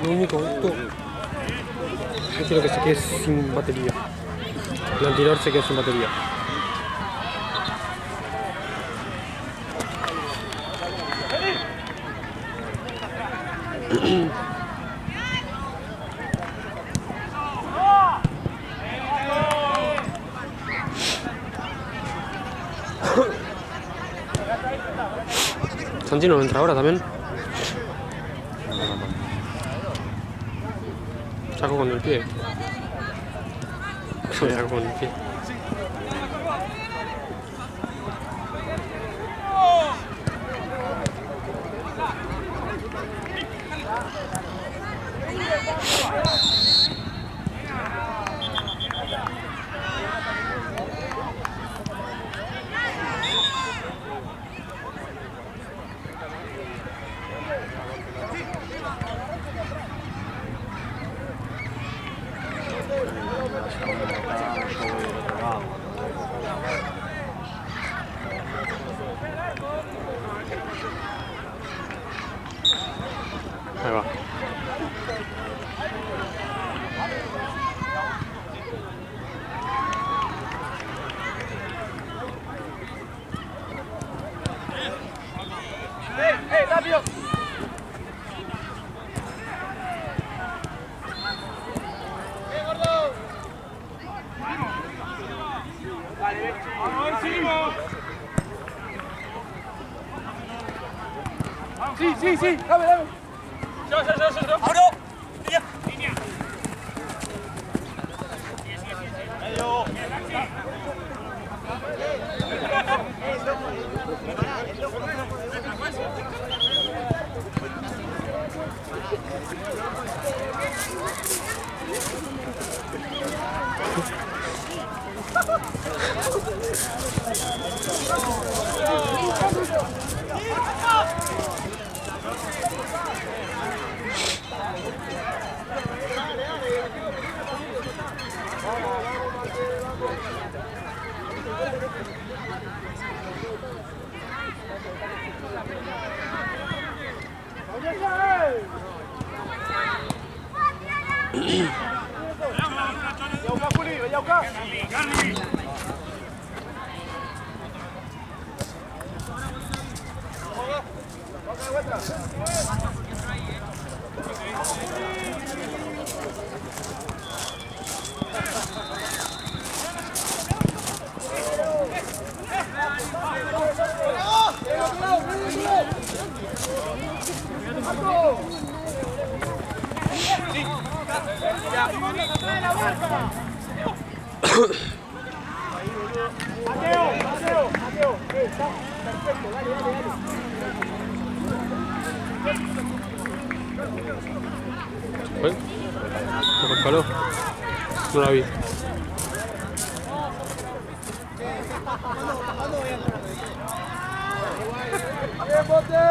Lo único, esto. Yo quiero que se quede sin batería. El anterior se quedó sin batería. Santino no entra ahora también. Saco con el pie. Saco con el pie. Ahí va. Tapio! Gordo! Vale, vamos, seguimos. Sí, dame. Yo. ¡Ahora! Línea. Medio. Mateo, está perfecto, dale. ¿Fue? ¿Lo resbaló? No la vi. ¡Bien, Bote!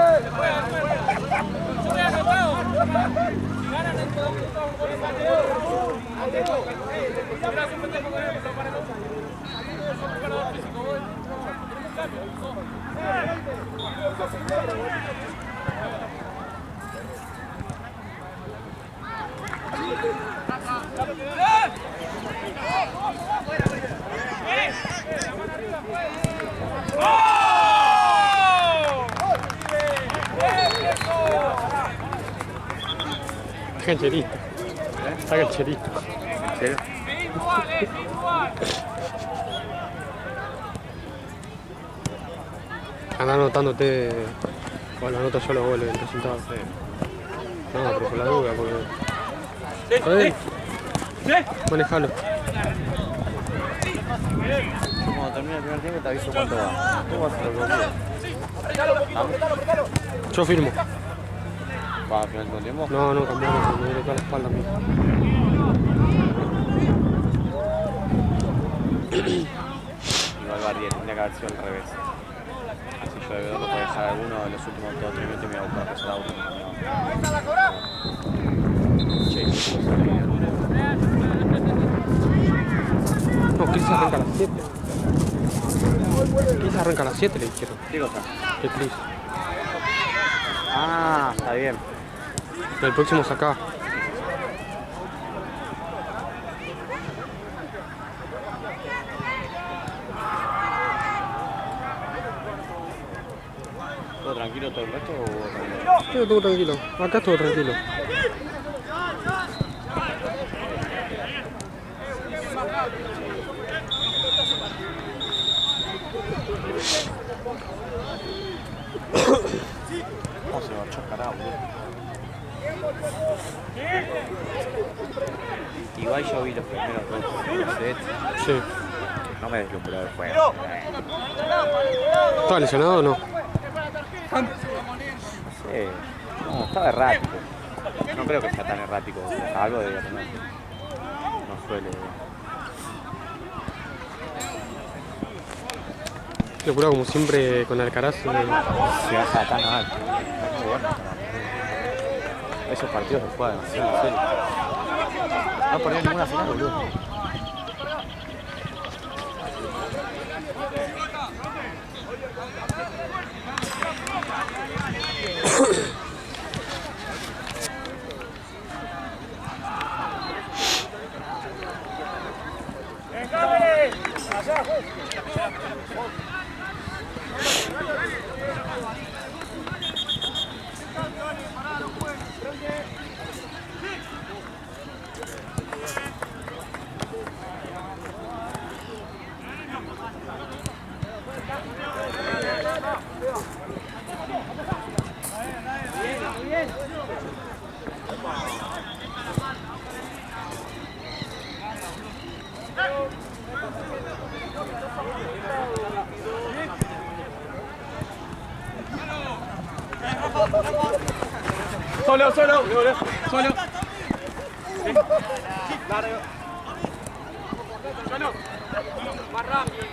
Saca el cherito. Saca el cherito. ¿En serio? Anda anotándote. Bueno, anoto yo los goles, el resultado. No, pero por la duda, porque. Manejalo. Cuando termine el primer tiempo te aviso cuánto va. ¿Cómo vas a hacer Apretalo. Yo firmo. ¿Va al final del tiempo? No, cambiamos, me duele toda la espalda a mí. Igual Barrier, tendría que haber sido al revés. Así yo de verdad puedo dejar alguno de los últimos 2 o 3 minutos y me voy a buscar a pasar a auto. No, Chris arranca a las 7. Chris arranca a las 7, le dijeron. ¿Qué cosa? Que Chris. Ah, está bien. El próximo es acá. ¿Todo tranquilo todo el resto o tranquilo? Sí, todo tranquilo. Acá todo tranquilo. ¿Cómo se marchó carajo, boludo? Igual yo vi los primeros dos sets. Sí. No me deslumbró el juego. ¿Estaba lesionado o no? Sí. No, estaba errático. No creo que sea tan errático. Algo de tener. No suele. Locura, como siempre con Alcaraz. Se baja tan alto. Esos partidos se juegan demasiado en serio. No perdió ninguna final, boludo. Solo. Sí. Largo. Solo. Más rápido.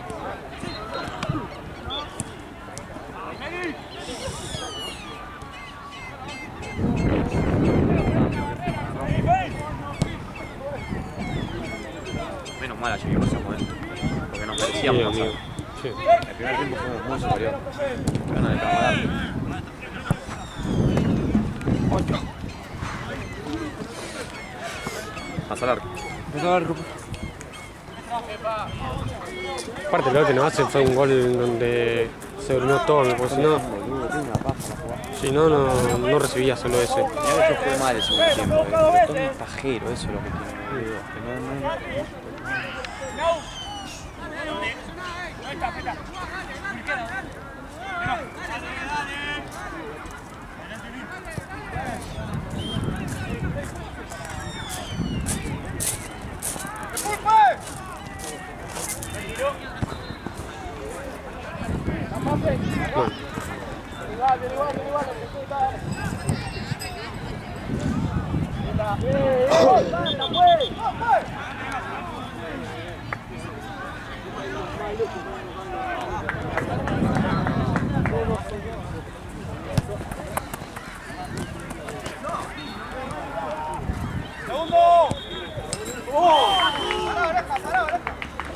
Menos mal ayer que pasamos esto. Porque nos merecíamos pasar. Sí. El primer tiempo fuimos muy superior. Ganas de trabajar. Más al arco. Aparte, lo que nos hace fue un gol donde se durmió todo, porque si no, no recibía solo ese. Mirá que yo jugué mal el segundo tiempo. Pero todo un pajero, eso es lo que tiene, boludo. Que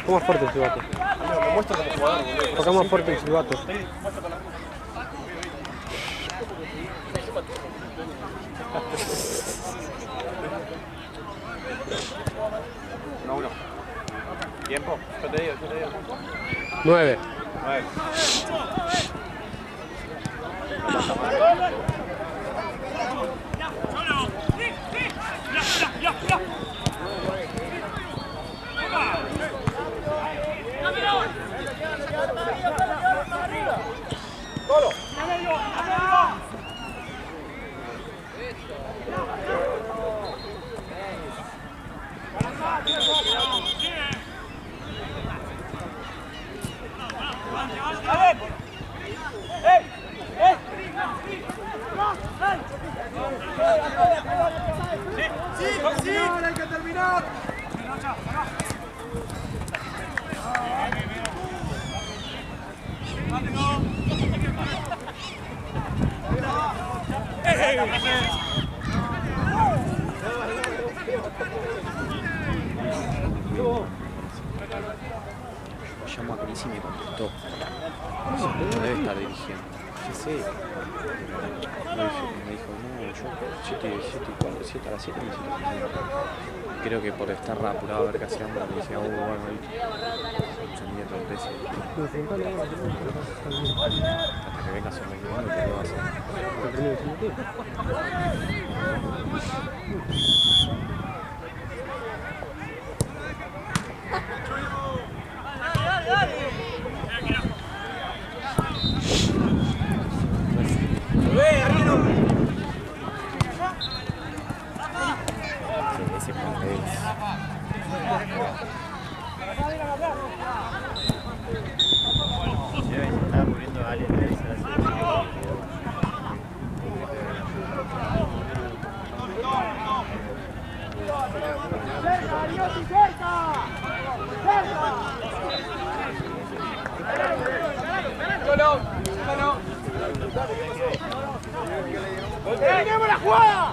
Toca más fuerte el silbato. Toca más fuerte el silbato. no. ¿Tiempo? Yo te digo. 9. 9. Hay que terminar. Lo llamo a Cris y me contestó. No debe estar dirigiendo. Ya sé. Me dijo, no, yo 7 a las 7 necesito comer. Creo que por estar apurado a ver qué hacíamos, me decía, bueno, ahí se mide 3 veces. Hasta que venga sobre el mundo, ¿qué va a hacer? Ese puente es. Estaba cubriendo a alguien de esa ¡Tenemos la jugada!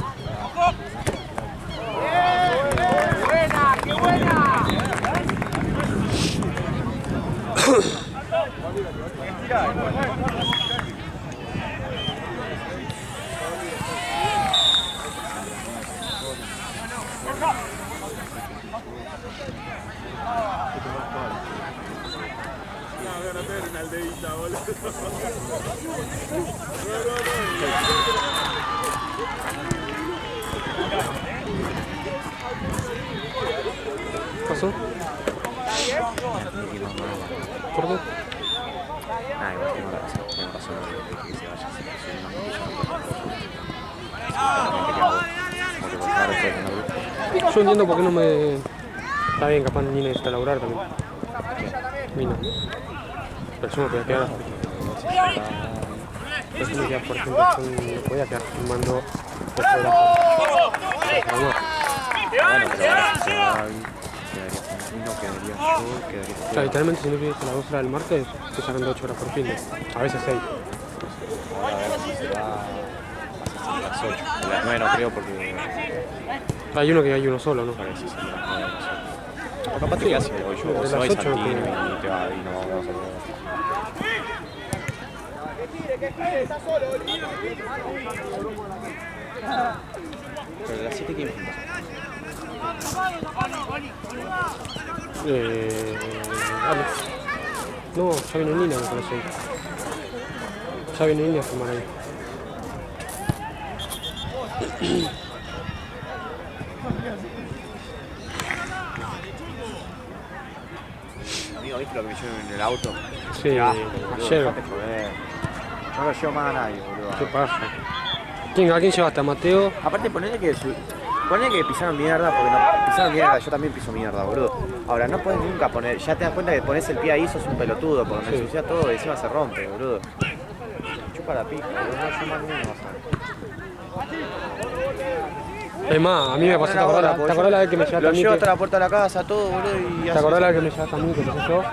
¡Buena! ¡Qué buena! ¿Qué pasó? ¿Por qué? Ah, igual tengo razón que se vaya. Yo entiendo por qué no me... Está bien, capaz Nina necesita laburar también. Nina. Pero yo me podía quedar hasta... Yo me quedaba, por ejemplo, yo no podía quedar filmando 8 horas. Bueno, pero ahora si se va ahí, quedaría yo. O sea, literalmente si no tuviste las 2 horas del martes, te sacan de 8 horas por fin. A veces 6. Ahora a ver si se va a las 8. A las 9 no creo porque Hay uno que hay uno solo, ¿no? parece que se a las 9 no sé. O capaz te quedas y voy yo, De vos las vais 8 Santino que- y te va y no vamos a hacer. Que gire, está solo. Pero de las 7 quién filma. Alex. No, ya viene Nina, me parece. Ya viene Nina a filmar ahí. Amigo, ¿viste lo que me hicieron en el auto? Sí, Qué asco, boludo, ayer. dejate joder. No lo llevo más a nadie, boludo. ¿Qué pasa? ¿A quién llevaste? ¿A Mateo? Aparte ponele que pisaron mierda, porque no pisaron mierda, yo también piso mierda, boludo. Ahora no puedes nunca poner, ya te das cuenta que pones el pie ahí, sos un pelotudo, porque me Sí. ensucia todo y encima se rompe, boludo. Chupa la pija, boludo, no, yo más no vas a Es más, a mí me pasó, ¿te acordás la vez que me llevaste lo a mí? llevo Que- hasta la puerta de la casa, todo, boludo, y ¿Te acordás la vez que me llevaste a mí, que pasé yo?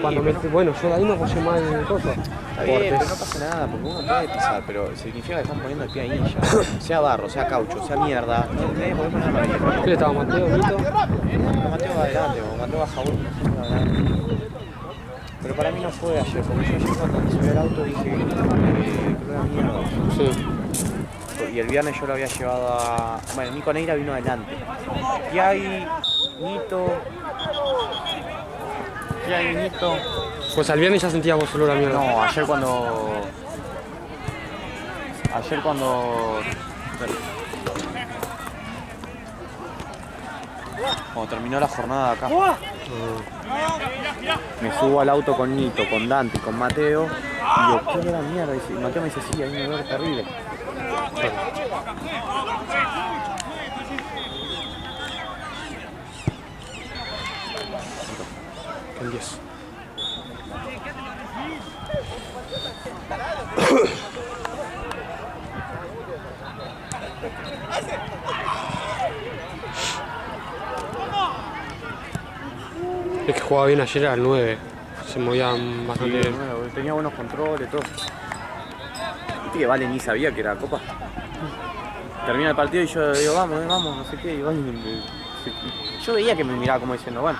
Cuando me... Bueno, yo de ahí no puse mal el coso. Está bien, pero no pasa nada, porque uno puede pisar, pero significa que están poniendo el pie ahí ya. Sea barro, sea caucho, sea mierda, no tenés por qué ponerlo ahí. ¿Qué estaba Mateo, Nito? Mateo va adelante, o Mateo baja uno, siempre va adelante. Pero para mí no fue ayer, porque yo ayer cuando me subí al auto dije que era mierda. Sí. Y el viernes yo lo había llevado a... Bueno, Nico Neira vino adelante. Kiai, Nito... Kiai, Nito... Pues al viernes ya sentías vos olor a mierda. No, ayer cuando... Cuando terminó la jornada acá. Me subo al auto con Nito, con Dante y con Mateo. Y digo, ¿qué era mierda? Y Mateo me dice, sí, hay un olor terrible. En 10. Es que jugaba bien ayer al 9. Se movían bastante bien. Bueno, tenía buenos controles, todo. Viste que Vale ni sabía que era Copa. Termina el partido y yo digo, vamos, no sé qué. Y Vale, yo veía que me miraba como diciendo, bueno.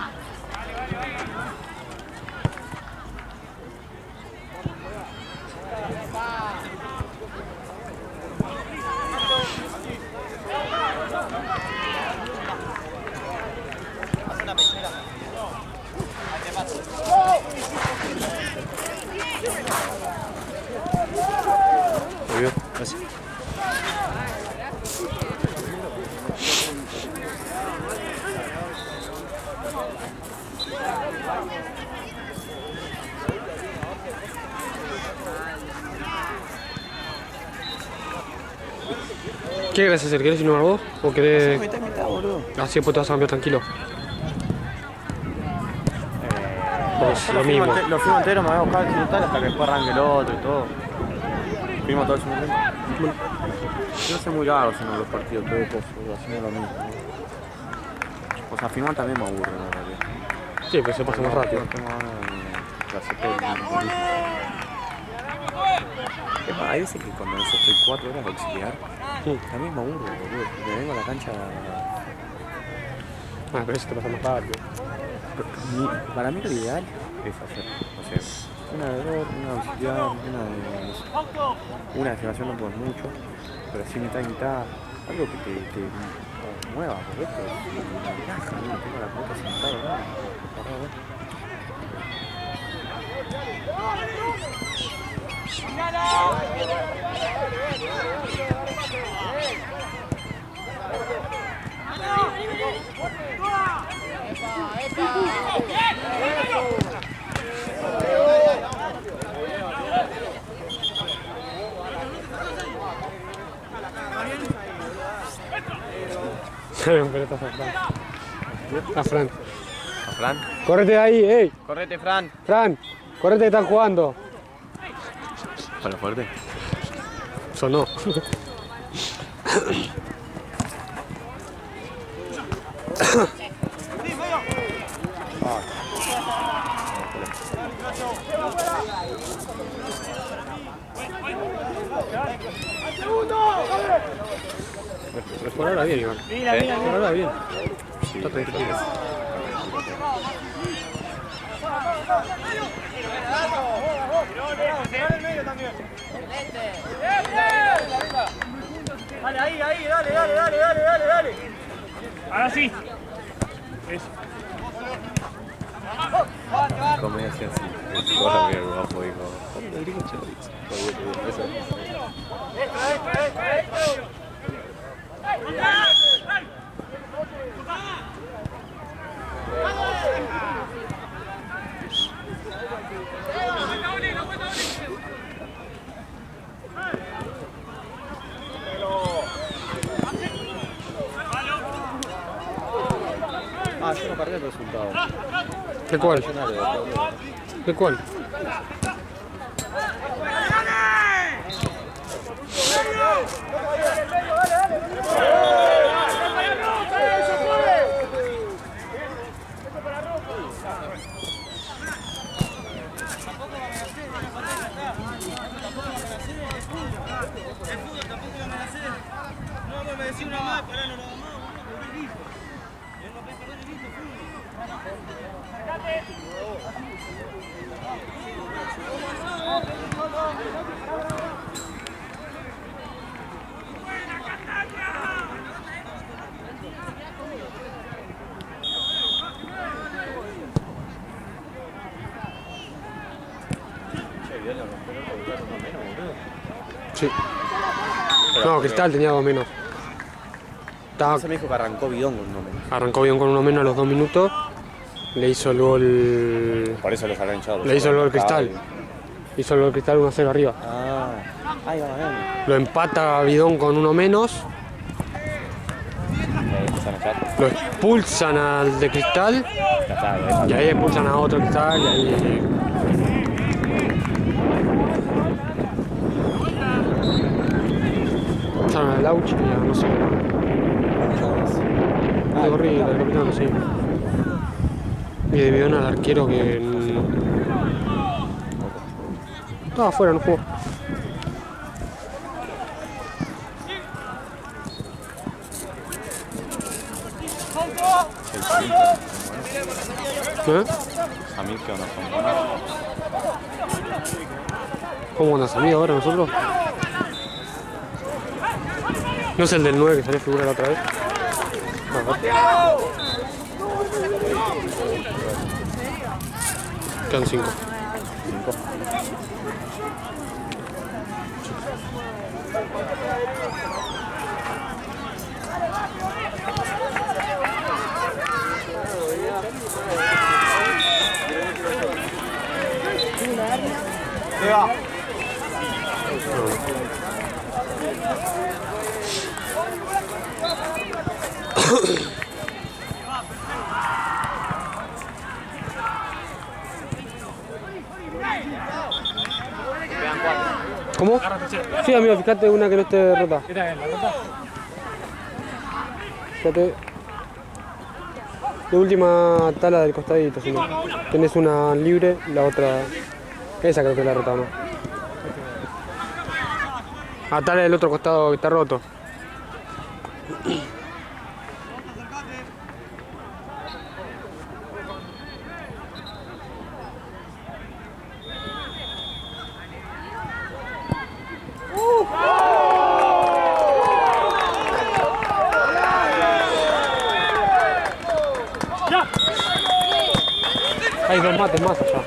¿Qué querés hacer? ¿Querés innovar vos? ¿O querés...? Mitad, boludo. Así después te vas a cambiar tranquilo. Pues Yo lo mismo. Lo fuimos entero, me voy a buscar el tal hasta que después arranque el otro y todo. Fuimos todo el segundo tiempo. No sé muy largo sino los partidos, todo eso, haciendo lo mismo. O sea, firmar también me aburre, la verdad. Sí, pues se pasa más rápido. No tengo ganas de hacer todo el tiempo. Hay veces que cuando estoy 4 horas de auxiliar, también me aburro, boludo. Me vengo a la cancha. Ah, pero eso te pasa más rápido. Para mí lo ideal es hacer, no sé, una de dos, una de auxiliar, una de generación no puedes mucho, pero así mitad y mitad, algo que te mueva, porque esto es una ventaja, no tengo la pelota sentada, ¿no? Pero estás a Fran. ¿A Fran? ¡Córrete de ahí, ey! ¡Correte, Fran! ¡Fran! ¡Córrete que están jugando! Para fuerte. Sonó. Por ahora bien, Iván. Por ahora bien. Está tranquilo. Dale, ahí, dale. Ahora sí. Eso. Como decía así, corre bien, guapo, dijo. Ah, yo no cargué el resultado. ¿De cuál? ¿De cuál? Sí. No, Cristal tenía 2 menos. Se me dijo que arrancó Bidón con un menos. Arrancó bien con 1 menos a los 2 minutos. Le hizo el gol. Por eso los habrán echado. Le hizo el gol Cristal. Hizo el gol Cristal 1-0 arriba. Ah, ahí va ganando. Lo empata Bidón con 1 menos. Lo expulsan al de Cristal. Y ahí expulsan a otro Cristal. Y ahí. Expulsaron al Lauch y ya no sé. De horrible, el capitán, sí. Y de Bidón al arquero que. Estaba afuera, no jugó. ¿Eh? Samir, ¿qué onda? Son buenos. ¿Cómo andas, amigo, ahora nosotros? ¿No es el del 9 que salió figura la otra vez? No, quedan 5. ¿Cómo? Sí, amigo, fíjate una que no esté rota. Fíjate. De última tala del costadito, si no. Tenés una libre, la otra. Esa creo que es la rota, ¿no? Atala del otro costado que está roto. Hay dos mates más allá.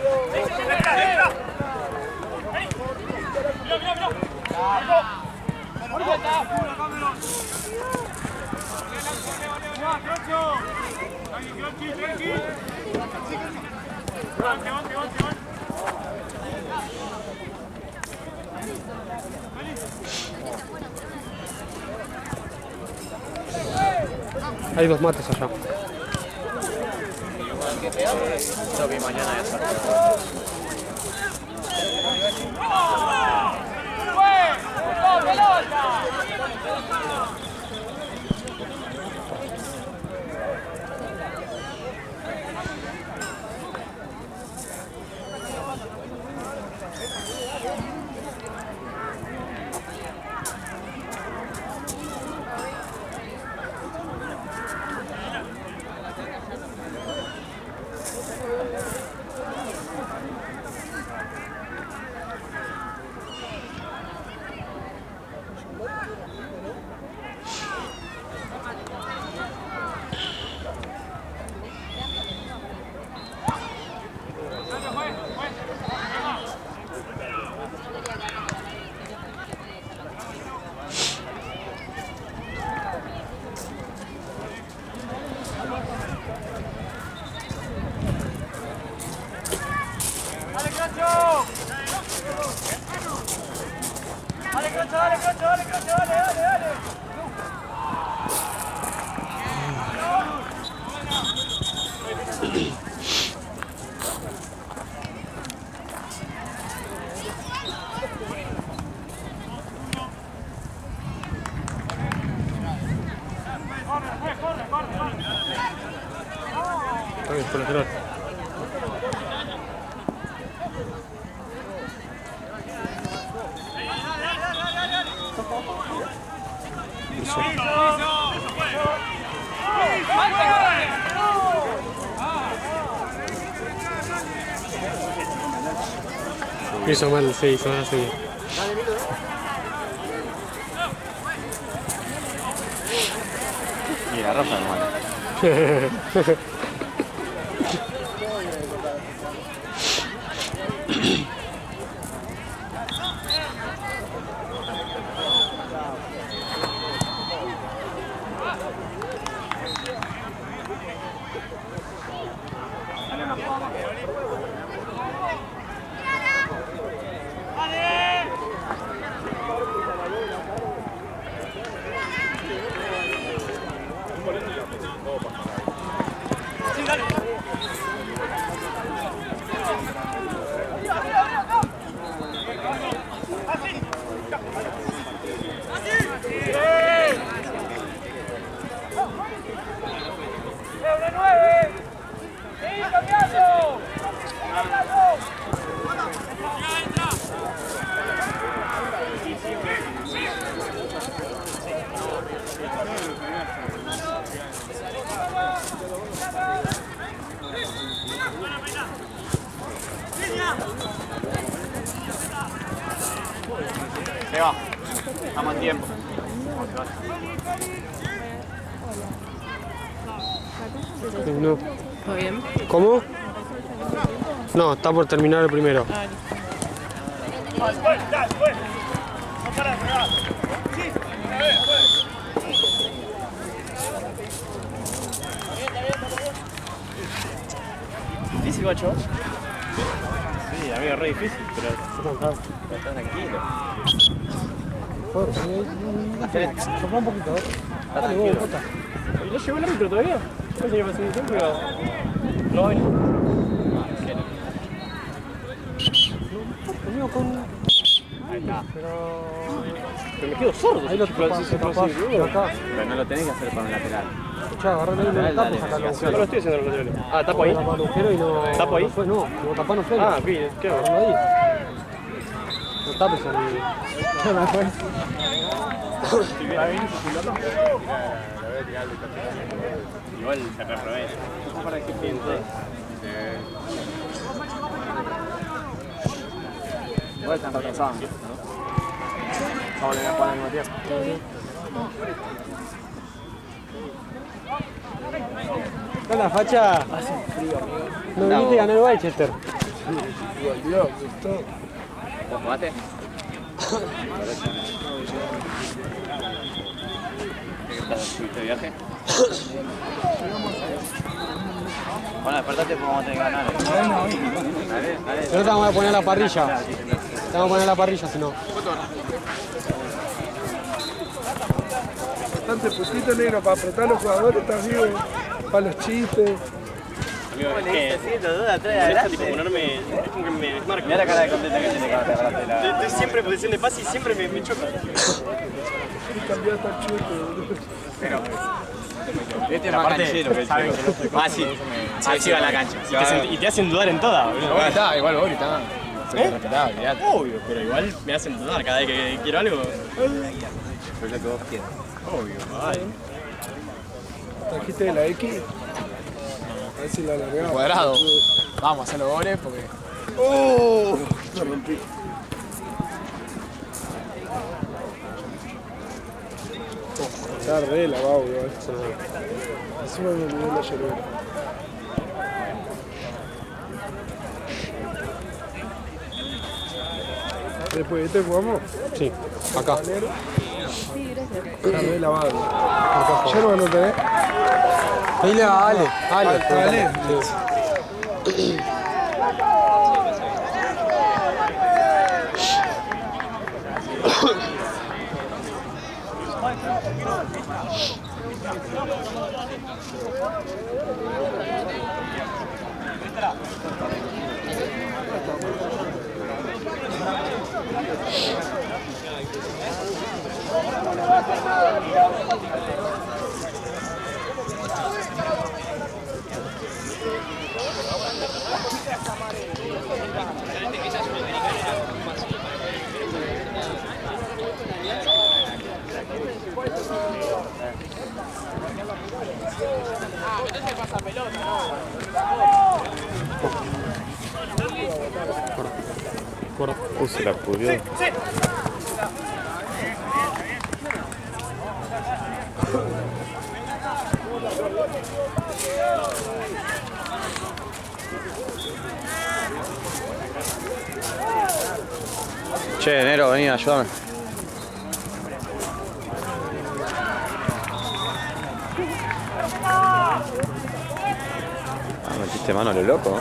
Hay dos mates allá. Creo que mañana ya está. Por el reloj. Hizo mal, sí, hizo mal así. Mira, Rafa, hermano. Se va. Estamos en tiempo. No. ¿Todo bien? ¿Cómo? No, está por terminar el primero. ¿Difícil, guacho? Sí, amigo, re difícil, pero está tranquilo. juego. Sopla un poquito, Dale, vos, Jota. ¿Y no llegó el árbitro todavía? Yo pensé que iba a ser tiempo, pero... No va a venir. Conmigo con... Ahí está. Pero... me quedo sordo. Ahí lo tapas, acá. Pero no lo tenés que hacer para un lateral. Escuchá, agarrale ahí los tapos acá. No lo estoy haciendo los laterales. Ah, tapo ahí. Tapo agujero y no... ¿Tapo ahí? No fue, no. No tapá, no fue. Ah, bien, ¿qué hago? Agarralo ahí. No tapes ahí. No fue. Igual se reaprovecha. Para que piense. Igual están retrasados, ¿no? Vamos a volver a jugar al mismo tiempo. ¿Qué onda, facha? No viniste y ganó el Manchester. ¿Vos jugaste? ¿Tuviste viaje? Bueno, despertate porque vamos a tener que ganar. Dale. Pero te vamos a poner la parrilla. Te vamos a poner la parrilla, si no. Bastante putito negro para apretar a los jugadores, estás vivo, para los chistes. Amigo, es que molesta tipo ponerme, es como que me desmarco. Mira la cara de contenta que tiene cada rato. Estoy siempre en posición de pase y siempre me choca. Y cambiar hasta el chute, boludo. Este es más canchero que el chico. Ah, sí. Así va la cancha. Y te hacen dudar en toda, boludo. Igual está, igual vos gritás. Obvio, pero igual me hacen dudar cada vez que quiero algo. Pero lo que vos quieras. Obvio, ay. ¿Trajiste de la X? A ver si la alargamos. Cuadrado. Vamos a hacer los goles porque. ¡Oh! Me rompí. Está re lavado, igual. Encima me olvidé la llavera. Después de este jugamos. Sí, acá. Está re lavado. Yo no lo tenés. Dile a Ale. Ale. Sí. Se la pudrió. Che, Nero, vení, ayúdame. Metiste mano a lo loco.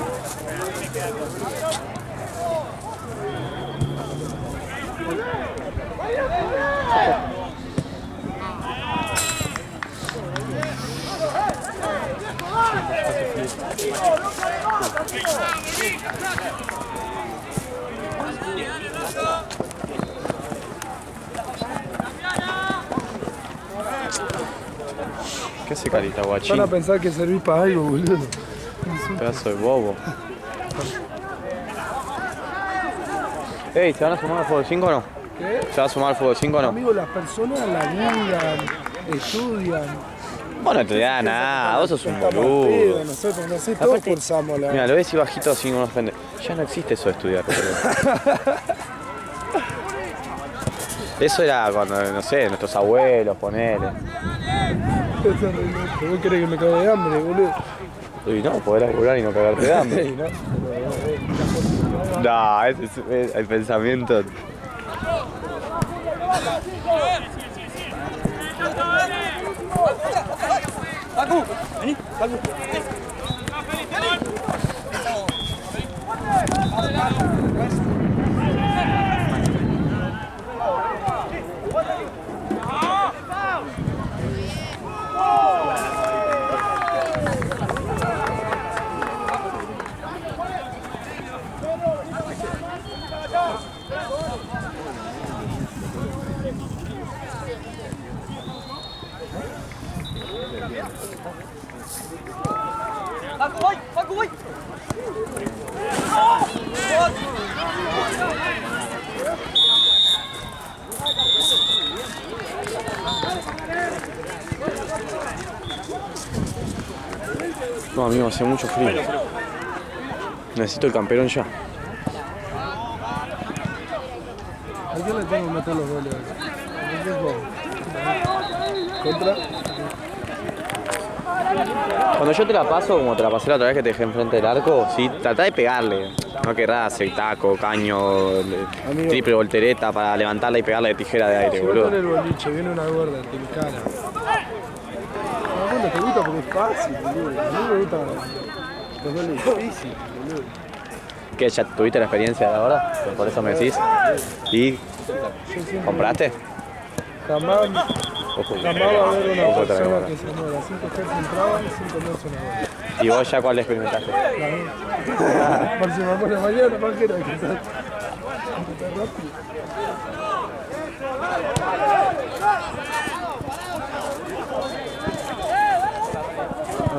¿Qué hace carita, guachín? Van a pensar que servís para algo, boludo. Pedazo de bobo. Ey, ¿se van a sumar al fútbol 5 o no? ¿Qué? ¿Se va a sumar al fútbol 5 o no? Amigo, las personas laburan, estudian. Vos no te da nada, vos sos un Estamos boludo. al pedo, nosotros, no sé, todos Aparte, cursamos la... Mira, lo ves y bajito así no nos ofende. Ya no existe eso de estudiar. Eso era cuando, no sé, nuestros abuelos, ponele. ¿Vos querés que me cague de hambre, boludo? Y no, podrás laburar y no cagarte de hambre. Sí, ¿no? No, ese es el pensamiento. Paco, voy. No, amigo, hace mucho frío. Necesito el camperón ya. ¿A quién le tengo que meter los goles? ¿A quién juego? ¿Contra? Cuando yo te la paso, como te la pasé la otra vez que te dejé enfrente del arco, sí, tratá de pegarle. No querrás hacer taco, caño, triple voltereta para levantarla y pegarla de tijera de aire, Si boludo. vos tenés el boliche, viene una gorda, te encara. No, te gusta porque es fácil, boludo. A mí me gusta los goles difíciles, boludo. ¿Qué? ¿Ya tuviste la experiencia de ahora? Por eso me decís. ¿Y compraste? Jamás Ojo. va a haber una Ojo, persona otra que vez. se muera. 5 Hz entraban y 5 no sonaban. ¿Y vos ya cuál experimentaste? Por si me pone mañana, cualquiera que está rápido.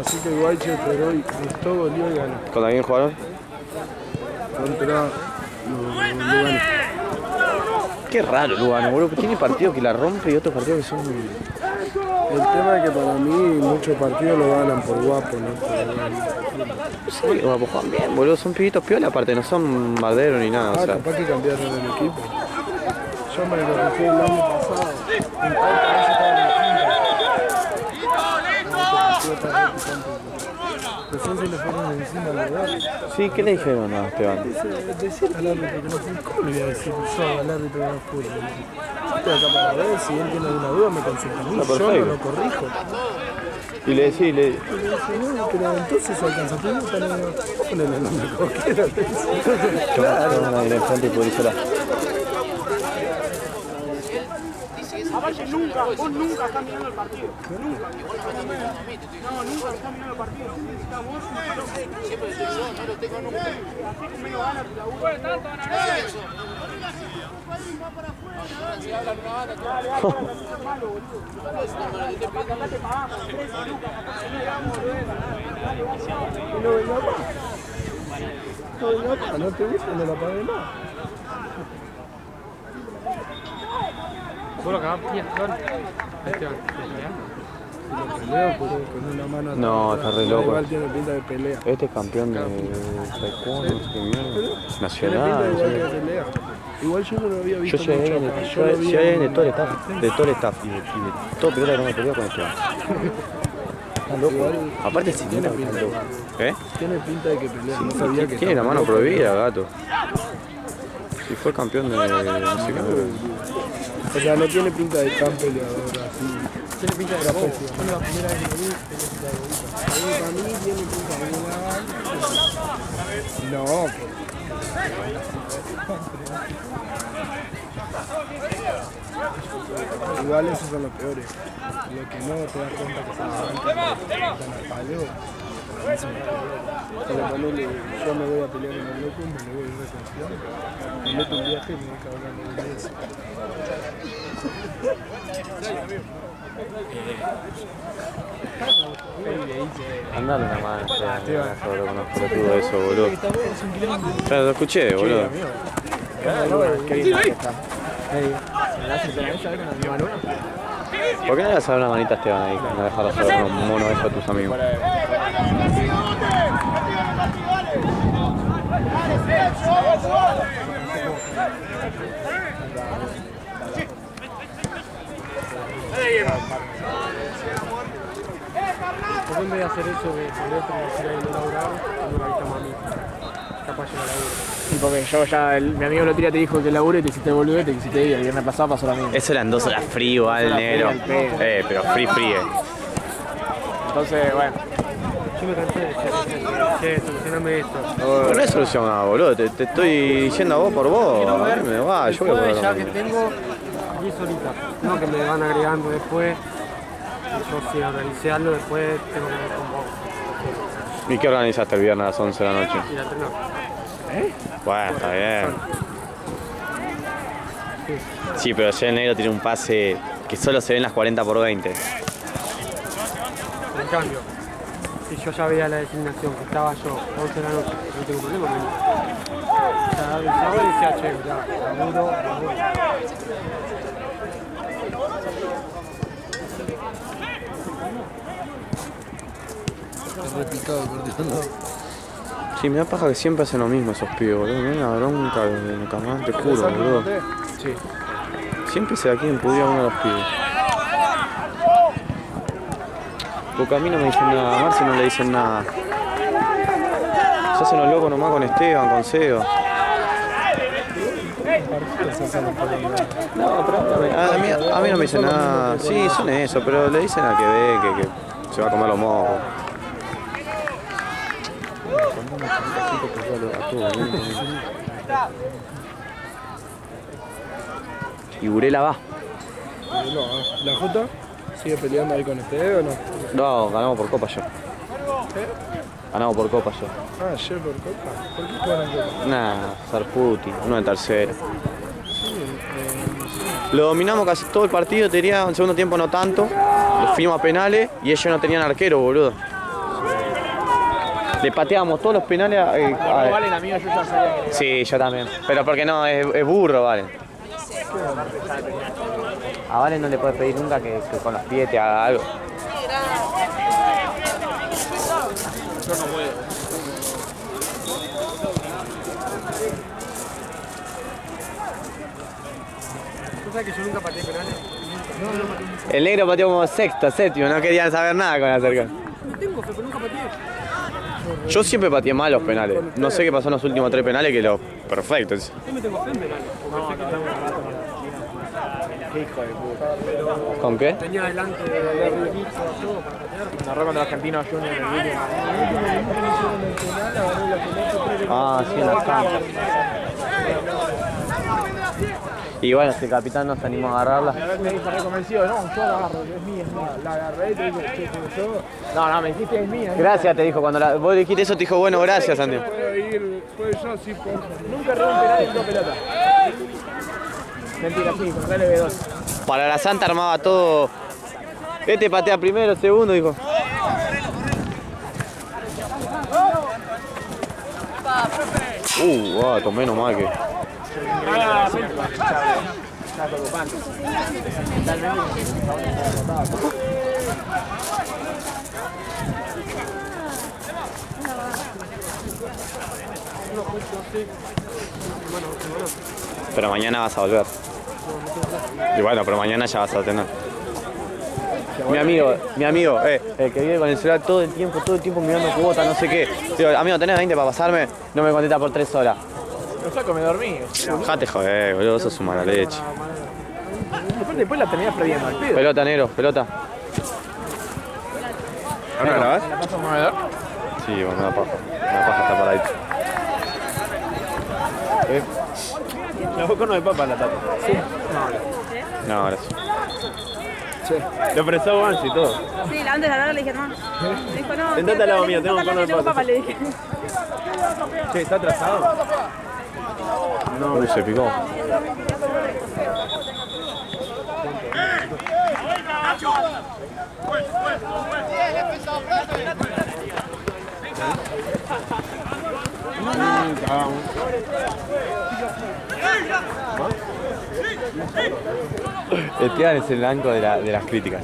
Así que Guayche pero hoy gustó, goleó y ganó. ¿Contra quién jugaron? Contra Lugano. Qué raro Lugano, boludo. Tiene partidos que la rompe y otros partidos que son... El tema es que para mí muchos partidos lo ganan por guapo, no por Sí, pues juegan bien, boludo. Son pibitos piola, aparte no son barderos ni nada. O sea. capaz que cambiaron el equipo. Yo me lo dejé el año pasado. En Pauta no se estaba en la punta. Recién se le fueron encima al lugar. Sí, ¿qué le dijeron a Esteban? Decir al árbitro que no fue. ¿Cómo le voy a decir yo al árbitro que no fue? Yo estoy acá para ver, si él tiene alguna duda me consulta a mí, Está yo no perfecto. lo corrijo. Y le decís, Y le dice, no, pero entonces alcanza tu nota, no, ponele el nombre como quieras. claro, ahí enfrente y publicísela. Aparte vos nunca estás mirando el partido. Nunca. No, nunca estás mirando el partido. Si necesitamos siempre yo, no lo tengo nunca. Así que menos ganas la U. Puede tanto van a ganar. Si hablan una banda, dale, es malo, boludo. Acá te pagamos 13 lucas, Y no venga más. No venga más, no te gusta, no la pagué más. Solo que va bien, Esteban. Peleo con una mano atrás. No, está re loco. Igual tiene pinta de pelea. Este es campeón de taekwondo, no sé qué mierda. Tiene pinta Nacional, igual no de sé. pelea. Igual yo no lo había Yo visto soy mucho alguien acá. de, Yo lo vi de en todo el la staff, prensa. de todo el staff y de todo pelota que no me peleó con Esteban. Está loco. Igual Aparte si tiene tiene pinta. loco. ¿Eh? Tiene pinta de que pelea. No sabía que Tiene la estaba mano loco. prohibida, gato. Si fue campeón de no sé qué. O sea, no tiene pinta de tan peleador así. Tiene pinta de bobo. Es la primera vez que lo vi, tiene pinta de bonita. Para mí tiene pinta de una... No. Igual esos son los peores. Lo que no te das cuenta que se levantan al palo. Pero ponele, yo me voy a pelear con el loco, me lo voy a ir reconfiando. Me meto un viaje y me voy cabrando de eso. Andale una mano, sobre con los pelotudos de eso, boludo. Claro, lo escuché, boludo. ¿Por qué no le vas a dar una manita a Esteban ahí? No dejarlo solo con un mono eso a tus amigos. ¿Por qué en vez de hacer eso de otro decir ahí no laburar, no la avisamos a mí? Capaz yo no laburo. Y porque yo ya, mi amigo el otro día te dijo que labure, te hiciste boludo, te quisiste ir. El viernes pasado pasó lo mismo. Eso eran 2 horas frío, al negro. Pero free. Entonces, bueno. Yo me cansé de ser, solucioname esto. Pero no es solucionado, boludo. Te estoy diciendo a vos por vos. A mí me va, yo voy a Después, probar ya lo que mismo. tengo, aquí solita. No que me van agregando después. Y yo si organicé algo después tengo que ver con vos. ¿Y qué organizaste el viernes a las 11 de la noche? Ir a entrenar. Bueno, está bien. Sí, pero ya el negro tiene un pase que solo se ve en las 40 por 20. cambio. Si yo ya veía la designación, que estaba yo 11 de la noche, no tengo problema con eso. O sea, el sábado decía, che, ya, laburo. Está repicado el partido, ¿no? Sí, me da paja que siempre hacen lo mismo esos pibes, boludo. Me da una bronca de Camán, te juro, boludo. Sí. Siempre se la quieren pudrir a uno de los pibes. Porque a mí no me dicen nada, a Marce no le dicen nada. Se hacen los locos nomás con Esteban, con Seba. No, pero a mí no me dicen nada. Sí, son eso, pero le dicen al que ve que se va a comer los mocos. Y Burela va. ¿La Jota sigue peleando ahí con este o no? No, ganamos por copa yo. Ganamos por copa yo. Ah, ayer por Copa. ¿Por qué jugaron Copa? Nah, Sarputi, uno de tercero. Lo dominamos casi todo el partido, te diría, en el segundo tiempo no tanto. Lo fuimos a penales y ellos no tenían arquero, boludo. Le pateábamos todos los penales a Valen, amigo, yo ya sabía que Sí, yo también. Pero porque no, es burro, Valen. A Valen no le puedes pedir nunca que con los pies te haga algo. yo no puedo. ¿Tú sabes que yo nunca pateé penales? El negro pateó como sexto, séptimo, no querían saber nada con acercar. No tengo fe, pero nunca pateé. Yo siempre pateé mal los penales. No sé qué pasó en los últimos 3 penales que los perfectos. Yo me tengo fe en penales. Hijo de puta. ¿Con qué? Tenía adelante de todo para patear. Narró contra Argentino Junior en el último. Ah, sí, en la cancha. Y bueno, si el capitán no se animó a agarrarla. Una vez me dijo reconvencido, no, yo la agarro, es mía, es mía. La agarré y te digo, che, yo. No, me dijiste es mía. Gracias, te dijo. Cuando vos dijiste eso, te dijo, bueno, gracias, Santiago. Puedo ir, puedo yo, sí, puedo. Nunca robé un penal en 2 pelotas. Mentira, sí, con B2. Para la Santa armaba todo. Este patea primero, segundo, dijo. Tomé nomás que. Pero mañana vas a volver. Y bueno, pero mañana ya vas a tener. Mi amigo, el que vive con el celular todo el tiempo mirando cuota, no sé qué. Digo, amigo, ¿tenés 20 para pasarme? No me contesta por 3 horas. Lo saco, me dormí. Dejate joder, boludo, vos sos un mala leche. Después la terminás perdiendo al pedo. Pelota, negro, pelota. ¿Ahora grabás? ¿La paso a mover? Sí, bueno, me da paja. Me da paja estar paradito. La boca no de papa la tapa. Sí. No, gracias. Lo prestó Bansi y todo. Sí, antes de hablar le dije, no. Me dijo, no. Sentate al lado mío, tengo cono de tengo papa. papa, le dije. Che, ¿está atrasado? No. Se picó. Esteban es el blanco de las críticas.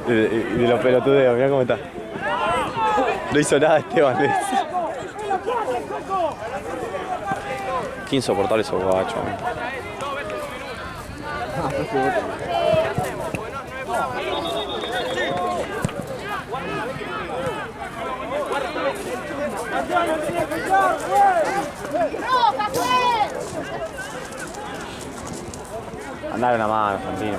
De los pelotudeos, mirá cómo está. No hizo nada Esteban. Qué insoportable esos guachos. Andale una mano, Santino.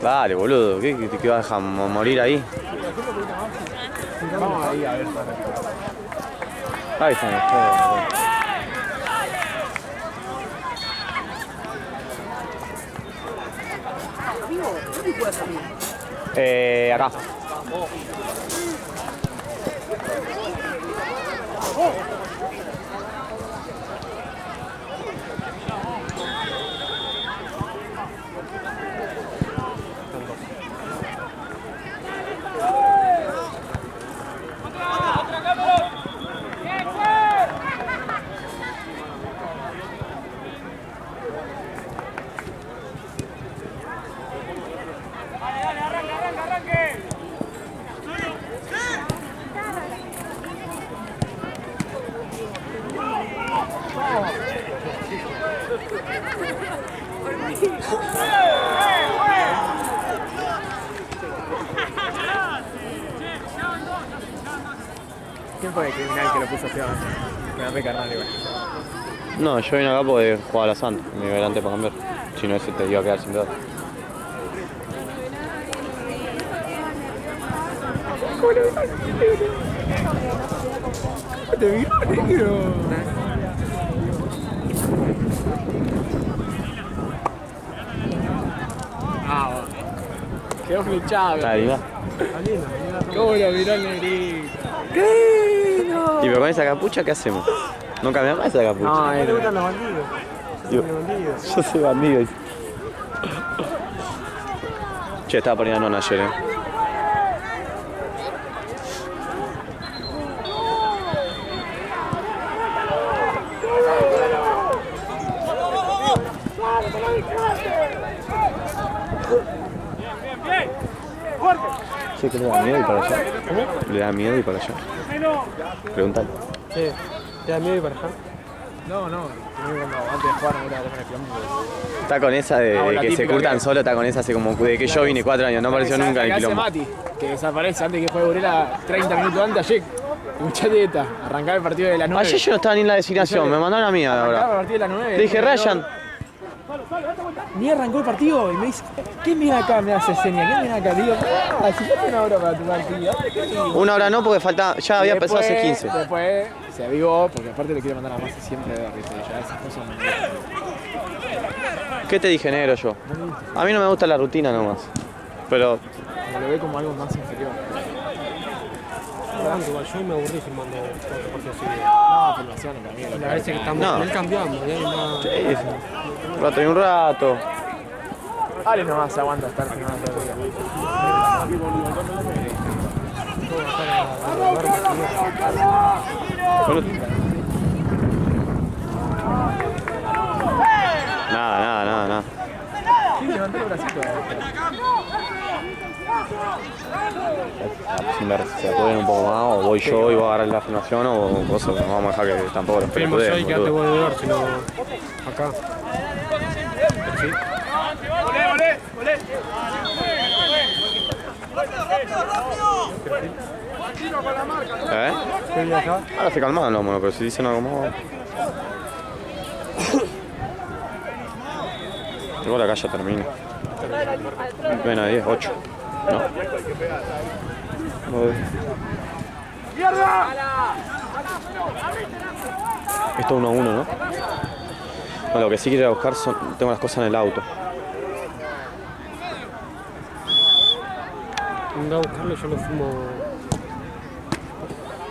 Dale, boludo, ¿qué te vas a dejar morir ahí? Vamos ahí a ver. Ahí están ustedes. Acá. ¿Quién fue el criminal que lo puso feo? Me da carnal igual. No, yo vine acá porque jugaba a la Santa. Me iba adelante para cambiar. Si no, ese te iba a quedar sin pegar. Te vi, negro. Ah, quedó flechado. Está ahí, va. ¿Cómo lo miró el negrito? Y pero con esa capucha, ¿qué hacemos? No cambia más esa capucha. No, ¿Te gustan los bandidos? Yo, Los bandidos. yo soy bandido. dice. Che, estaba poniendo nona ayer, Sí, que le da miedo ir para allá. ¿Le da miedo ir para allá? Pregúntale. Sí. ¿Te da miedo ir para allá? No, cuando antes de jugar no voy a tener quilombo. Está con esa de Ah, la que se típica curtan que- solo, está con esa hace como de que yo vine 4 años, no apareció nunca en el hace quilombo. Mati, que desaparece antes que juegue Burela 30 minutos antes ayer. Escuchate esta, arrancaba el partido de las 9. Ayer yo no estaba ni en la designación, me mandaron a mí Arrancaba el ahora. partido de las 9. Le dije, Ryan, Ni arrancó el partido y me dice, ¿qué mira acá? Me hace seña, ¿qué mira acá? Digo, si falta una hora para tu partido. una hora no porque faltaba, ya había empezado hace 15. Después se avivó, porque aparte le quiere mandar a Masi siempre de risa. Ya esas cosas me... ¿Qué te dije, negro, yo? A mí no me gusta la rutina nomás. Pero, Como lo ve como algo más inferior. Igual yo me aburrí filmando otro partido así. No, filmaciones también. La vez que estamos No. con él cambiamos. Y hay una... sí, un rato y un rato. Ale nomás aguanta estar filmando todo el día. Bueno. Nada. Sí, levantó el bracito. Si se apoyan un poco más, o voy yo y voy a agarrar la filmación, o cosas, no vamos a dejar que tampoco los Filmo yo y pelotudeen, quedate boludo. vos de ver, sino acá. ¿Eh? ¿Qué viene acá? Ahora se calman los monos, pero si dicen algo más... Igual acá ya termina. Ven a 10, 8. ¿No? 9. Esto 1-1, ¿no? Bueno, lo que sí quiero ir a buscar son... Tengo las cosas en el auto. Anda a buscarlo, yo lo fumo.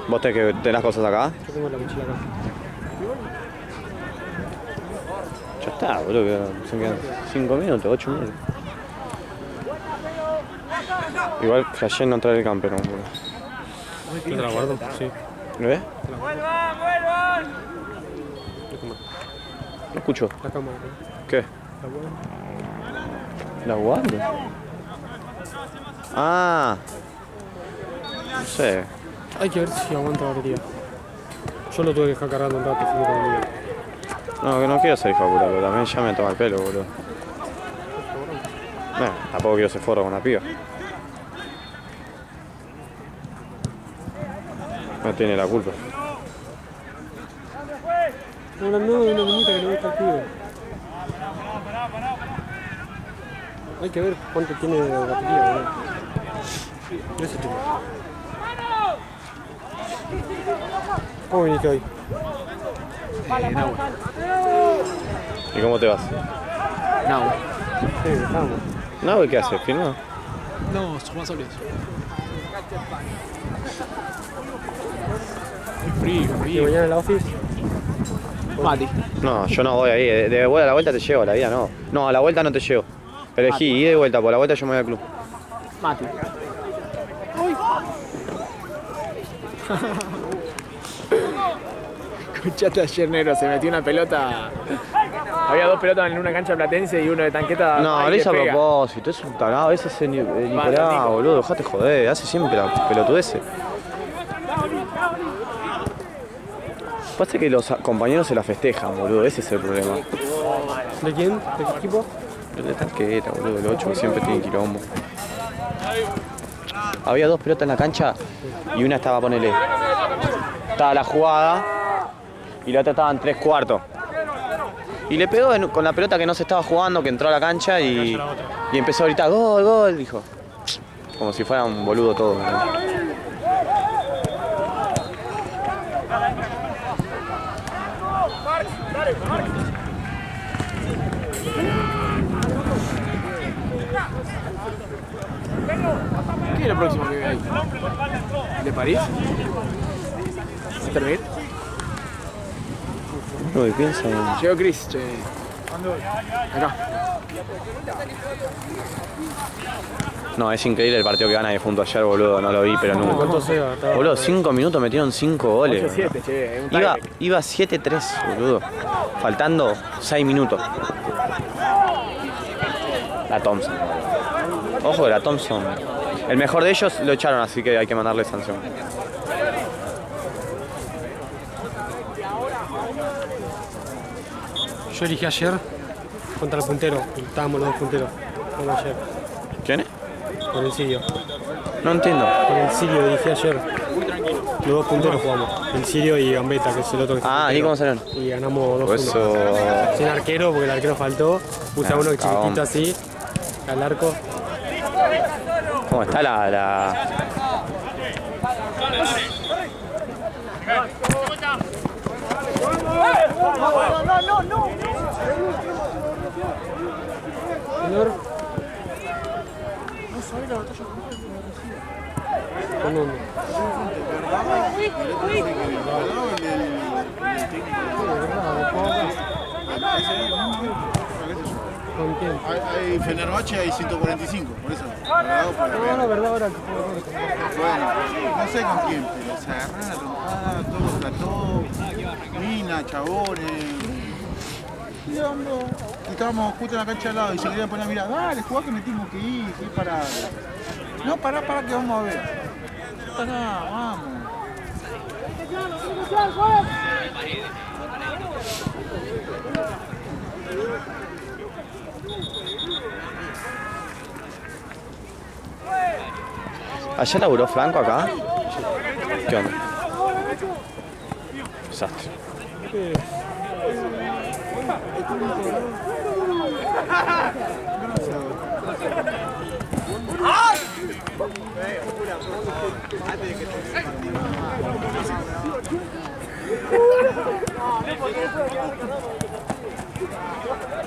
¿Vos tenés las cosas acá? Yo tengo la mochila acá. Ya está, boludo. Se quedan 5 minutos, 8 minutos. Igual flashé no traer el camperón, boludo. ¿Te la guardo? Sí. ¿Ves? No escucho. La cámara. ¿Qué? La guardo. ¿La guardo? Ah. No sé. Hay que ver si aguanta la batería. Yo lo tuve que dejar cargando un rato, fui conmigo. No, que no quiero ser facultad, pero también ya me toma el pelo, boludo. No, tampoco quiero ser forro con la piba. No tiene la culpa. Una minita que le gusta al pibe. Hay que ver cuánto tiene de batería, boludo. Ese tipo. ¿Cómo viniste hoy? ¿Y cómo te vas? No. Sí, estamos. No, ¿qué haces? ¿Filma? No, somos solos. ¿Y mañana en la office? Mati. No, yo no voy ahí. De vuelta a la vuelta te llevo, a la vida no. No, a la vuelta no te llevo. Elegí, ida y vuelta, por la vuelta yo me voy al club. Mati. Escuchaste ayer, negro, se metió una pelota. Había dos pelotas en una cancha platense y uno de tanqueta. No, ahí lo le hizo a pega. propósito, es un tarado, ese es el Nicolás, Nico. boludo, dejate joder, hace siempre la pelotudece. Pasa que los compañeros se la festejan, boludo, ese es el problema. ¿De quién? ¿De qué equipo? El de Tanquera, boludo, el 8 que siempre tiene quilombo. Había 2 pelotas en la cancha y una estaba, ponele, estaba la jugada y la otra estaba en 3/4. Y le pegó con la pelota que no se estaba jugando, que entró a la cancha y empezó a gritar gol, gol, dijo. Como si fuera un boludo todo, ¿no? ¿Qué es lo próximo que ve ahí? ¿De París? ¿Internet? No, ¿qué piensa? Llegó Chris, che. Acá. No, es increíble el partido que gana de Difunto ayer, boludo, no lo vi, pero nunca. ¿Cuánto sea? Boludo, 5 minutos metieron 5 goles. 8-7, che. Un Iba 7-3, boludo. Faltando 6 minutos. La Thompson. Ojo de la Thompson. El mejor de ellos lo echaron, así que hay que mandarle sanción. Yo elegí ayer contra el puntero. Estábamos los dos punteros. Como ayer. ¿Quién es? Con el Sirio. No entiendo. Con el Sirio elegí ayer. Los dos punteros jugamos. El Sirio y Gambetta, que es el otro que Ah, ¿y cómo salieron? Y ganamos 2-1. Por eso. Sin arquero, porque el arquero faltó. Puse a uno cagón. chiquitito así, al arco. ¿Cómo está la... Señor. ¿Con dónde? ¿Con quién? Hay Fenerbahce, hay 145, por eso. No, verdad, ahora. Bueno, no sé con quién, pero se agarraron, todos plató, mina, chabones. Y estábamos justo en la cancha al lado y se querían poner a mirar, dale, jugá que me tengo que ir, pará. No, pará que vamos a ver. Pará, vamos. ¿Ayer laburó Franco acá? ¿Qué onda? Desastre.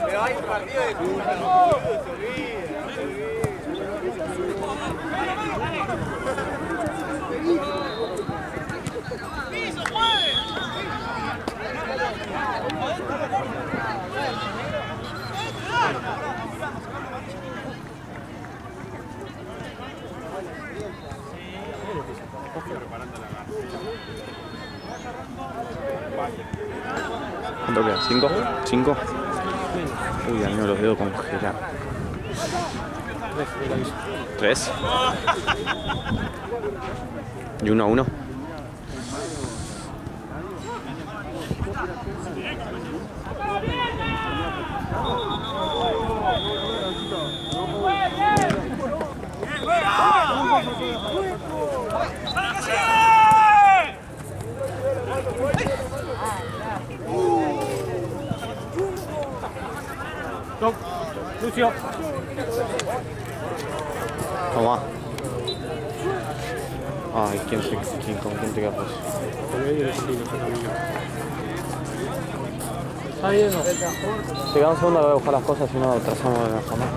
Pero hay partido de fútbol, ¿Cuánto queda? ¿5? ¿5? Uy, al menos los dedos congelados. 3. Y 1-1. Lucio. ¿Cómo va? Ay, ¿con quién te quedas? Está bien, ¿no? Te quedamos un segundo, voy a buscar las cosas y no atrasamos la jornada.